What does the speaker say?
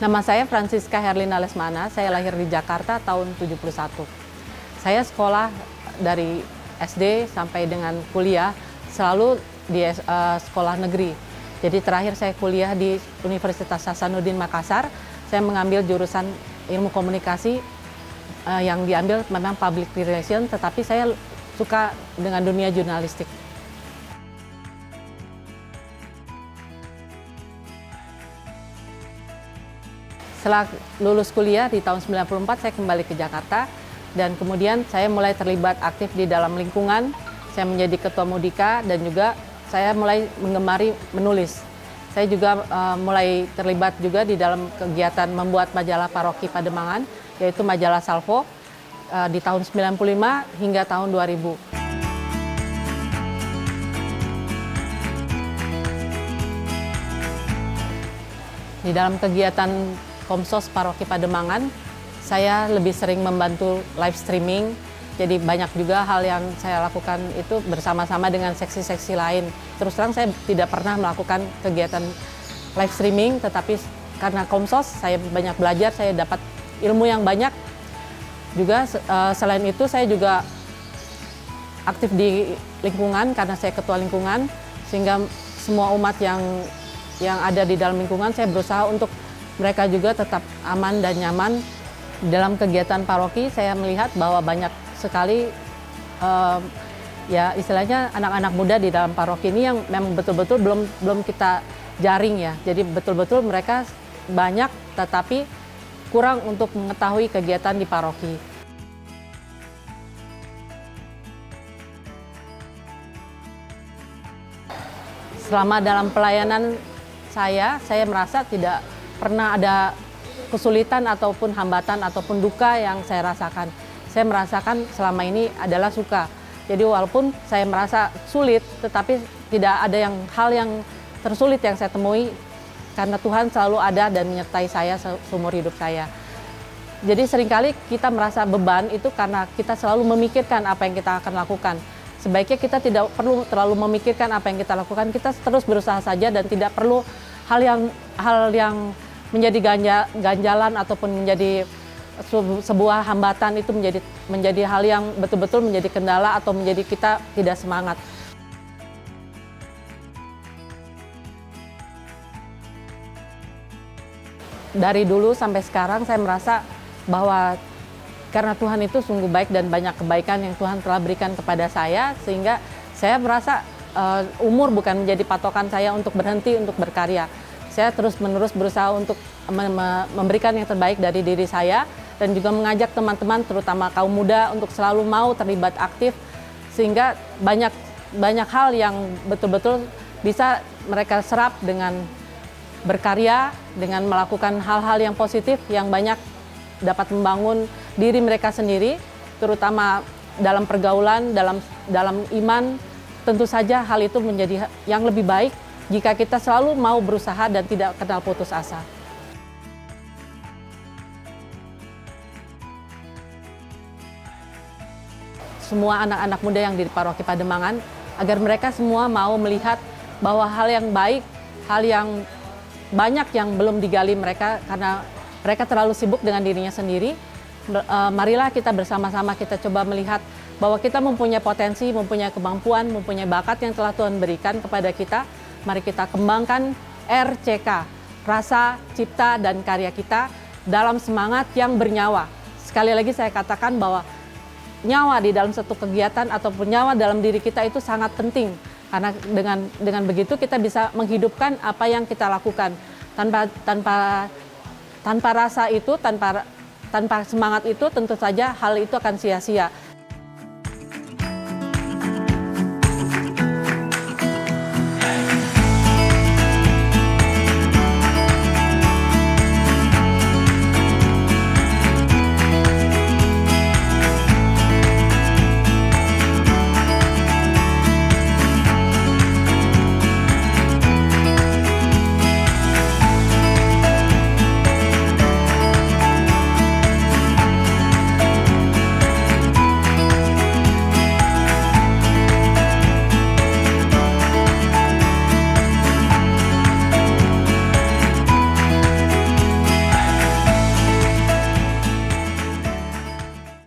Nama saya Francisca Herlina Lesmana, saya lahir di Jakarta tahun 71. Saya sekolah dari SD sampai dengan kuliah selalu di sekolah negeri. Jadi terakhir saya kuliah di Universitas Hasanuddin Makassar, saya mengambil jurusan ilmu komunikasi yang diambil memang public relation, tetapi saya suka dengan dunia jurnalistik. Setelah lulus kuliah di tahun 94, saya kembali ke Jakarta dan kemudian saya mulai terlibat aktif di dalam lingkungan. Saya menjadi ketua Mudika dan juga saya mulai menggemari menulis. Saya juga mulai terlibat juga di dalam kegiatan membuat majalah paroki Pademangan, yaitu majalah Salvo di tahun 95 hingga tahun 2000. Di dalam kegiatan Komsos Paroki Pademangan, saya lebih sering membantu live streaming. Jadi banyak juga hal yang saya lakukan itu bersama-sama dengan seksi-seksi lain. Terus terang saya tidak pernah melakukan kegiatan live streaming, tetapi karena Komsos saya banyak belajar, saya dapat ilmu yang banyak. Juga selain itu saya juga aktif di lingkungan karena saya ketua lingkungan, sehingga semua umat yang ada di dalam lingkungan saya berusaha untuk mereka juga tetap aman dan nyaman. Dalam kegiatan paroki saya melihat bahwa banyak sekali ya istilahnya anak-anak muda di dalam paroki ini yang memang betul-betul belum kita jaring ya. Jadi betul-betul mereka banyak tetapi kurang untuk mengetahui kegiatan di paroki. Selama dalam pelayanan saya merasa tidak pernah ada kesulitan ataupun hambatan ataupun duka yang saya rasakan. Saya merasakan selama ini adalah suka. Jadi walaupun saya merasa sulit, tetapi tidak ada hal yang tersulit yang saya temui karena Tuhan selalu ada dan menyertai saya seumur hidup saya. Jadi seringkali kita merasa beban itu karena kita selalu memikirkan apa yang kita akan lakukan. Sebaiknya kita tidak perlu terlalu memikirkan apa yang kita lakukan, kita terus berusaha saja dan tidak perlu hal yang menjadi ganjalan ataupun menjadi sebuah hambatan itu menjadi hal yang betul-betul menjadi kendala atau menjadi kita tidak semangat. Dari dulu sampai sekarang saya merasa bahwa karena Tuhan itu sungguh baik dan banyak kebaikan yang Tuhan telah berikan kepada saya, sehingga saya merasa umur bukan menjadi patokan saya untuk berhenti untuk berkarya. Saya terus-menerus berusaha untuk memberikan yang terbaik dari diri saya dan juga mengajak teman-teman terutama kaum muda untuk selalu mau terlibat aktif sehingga banyak hal yang betul-betul bisa mereka serap dengan berkarya, dengan melakukan hal-hal yang positif yang banyak dapat membangun diri mereka sendiri, terutama dalam pergaulan, dalam iman. Tentu saja hal itu menjadi yang lebih baik jika kita selalu mau berusaha dan tidak kenal putus asa. Semua anak-anak muda yang di Paroki Pademangan, agar mereka semua mau melihat bahwa hal yang baik, hal yang banyak yang belum digali mereka karena mereka terlalu sibuk dengan dirinya sendiri. Marilah kita bersama-sama kita coba melihat bahwa kita mempunyai potensi, mempunyai kemampuan, mempunyai bakat yang telah Tuhan berikan kepada kita. Mari kita kembangkan RCK, rasa, cipta, dan karya kita dalam semangat yang bernyawa. Sekali lagi saya katakan bahwa nyawa di dalam satu kegiatan ataupun nyawa dalam diri kita itu sangat penting. Karena dengan begitu kita bisa menghidupkan apa yang kita lakukan. Tanpa rasa itu, tanpa semangat itu tentu saja hal itu akan sia-sia.